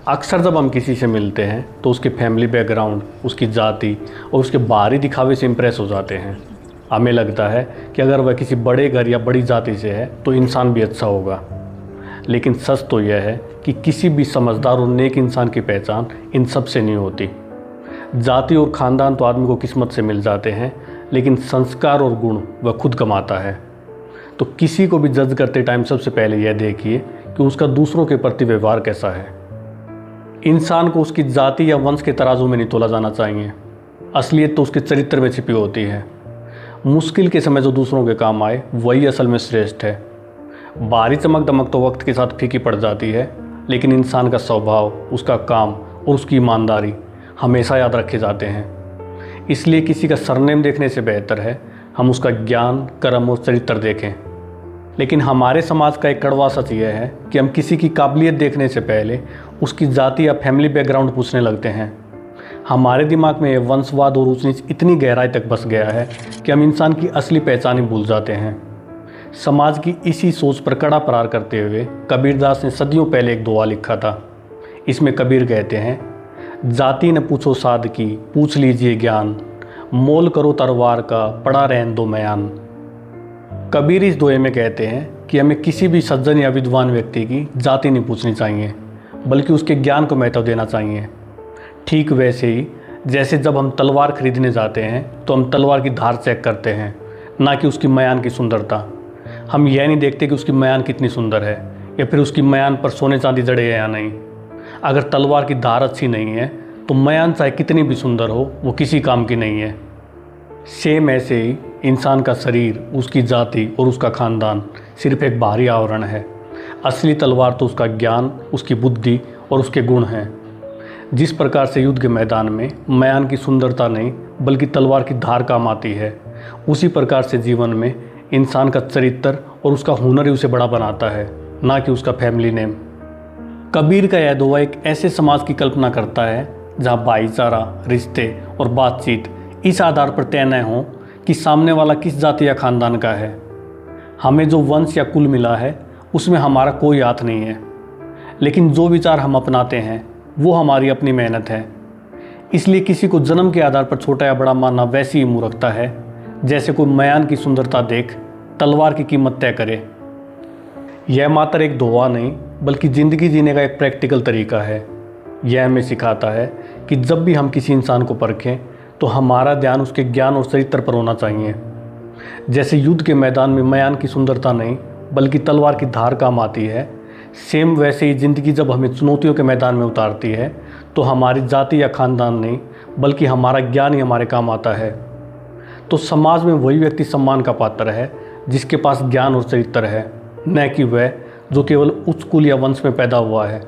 अक्सर जब हम किसी से मिलते हैं तो उसके फैमिली बैकग्राउंड, उसकी जाति और उसके बाहरी दिखावे से इम्प्रेस हो जाते हैं। हमें लगता है कि अगर वह किसी बड़े घर या बड़ी जाति से है तो इंसान भी अच्छा होगा। लेकिन सच तो यह है कि किसी भी समझदार और नेक इंसान की पहचान इन सब से नहीं होती। जाति और ख़ानदान तो आदमी को किस्मत से मिल जाते हैं, लेकिन संस्कार और गुण वह खुद कमाता है। तो किसी को भी जज करते टाइम सबसे पहले यह देखिए कि उसका दूसरों के प्रति व्यवहार कैसा है। इंसान को उसकी जाति या वंश के तराजू में नहीं तोला जाना चाहिए। असलियत तो उसके चरित्र में छिपी होती है। मुश्किल के समय जो दूसरों के काम आए वही असल में श्रेष्ठ है। बाहरी चमक दमक तो वक्त के साथ फीकी पड़ जाती है, लेकिन इंसान का स्वभाव, उसका काम और उसकी ईमानदारी हमेशा याद रखे जाते हैं। इसलिए किसी का सरनेम देखने से बेहतर है हम उसका ज्ञान, कर्म और चरित्र देखें। लेकिन हमारे समाज का एक कड़वा सच यह है कि हम किसी की काबिलियत देखने से पहले उसकी जाति या फैमिली बैकग्राउंड पूछने लगते हैं। हमारे दिमाग में यह वंशवाद और ऊंच नीच इतनी गहराई तक बस गया है कि हम इंसान की असली पहचान ही भूल जाते हैं। समाज की इसी सोच पर कड़ा प्रहार करते हुए कबीरदास ने सदियों पहले एक दोहा लिखा था। इसमें कबीर कहते हैं, जाति न पूछो साध की, पूछ लीजिए ज्ञान, मोल करो तलवार का, पड़ा रहन दो मयान। कबीर इस दोहे में कहते हैं कि हमें किसी भी सज्जन या विद्वान व्यक्ति की जाति नहीं पूछनी चाहिए, बल्कि उसके ज्ञान को महत्व देना चाहिए। ठीक वैसे ही जैसे जब हम तलवार खरीदने जाते हैं तो हम तलवार की धार चेक करते हैं, ना कि उसकी मयान की सुंदरता। हम यह नहीं देखते कि उसकी मयान कितनी सुंदर है या फिर उसकी मयान पर सोने चांदी जड़े हैं या नहीं। अगर तलवार की धार अच्छी नहीं है तो मयान चाहे कितनी भी सुंदर हो, वो किसी काम की नहीं है। सेम ऐसे ही इंसान का शरीर, उसकी जाति और उसका खानदान सिर्फ एक बाहरी आवरण है। असली तलवार तो उसका ज्ञान, उसकी बुद्धि और उसके गुण हैं। जिस प्रकार से युद्ध के मैदान में मयान की सुंदरता नहीं बल्कि तलवार की धार काम आती है, उसी प्रकार से जीवन में इंसान का चरित्र और उसका हुनर ही उसे बड़ा बनाता है, ना कि उसका फैमिली नेम। कबीर का यह दोहा एक ऐसे समाज की कल्पना करता है जहाँ भाईचारा, रिश्ते और बातचीत इस आधार पर तय न हो कि सामने वाला किस जाति या खानदान का है। हमें जो वंश या कुल मिला है उसमें हमारा कोई हाथ नहीं है, लेकिन जो विचार हम अपनाते हैं वो हमारी अपनी मेहनत है। इसलिए किसी को जन्म के आधार पर छोटा या बड़ा मानना वैसी ही मूर्खता है जैसे कोई मयान की सुंदरता देख तलवार की कीमत तय करे। यह मात्र एक दोहा नहीं बल्कि ज़िंदगी जीने का एक प्रैक्टिकल तरीका है। यह हमें सिखाता है कि जब भी हम किसी इंसान को परखें तो हमारा ध्यान उसके ज्ञान और चरित्र पर होना चाहिए। जैसे युद्ध के मैदान में मयान की सुंदरता नहीं बल्कि तलवार की धार काम आती है, सेम वैसे ही ज़िंदगी जब हमें चुनौतियों के मैदान में उतारती है तो हमारी जाति या खानदान नहीं बल्कि हमारा ज्ञान ही हमारे काम आता है। तो समाज में वही व्यक्ति सम्मान का पात्र है जिसके पास ज्ञान और चरित्र है, न कि वह जो केवल उच्च कुल या वंश में पैदा हुआ है।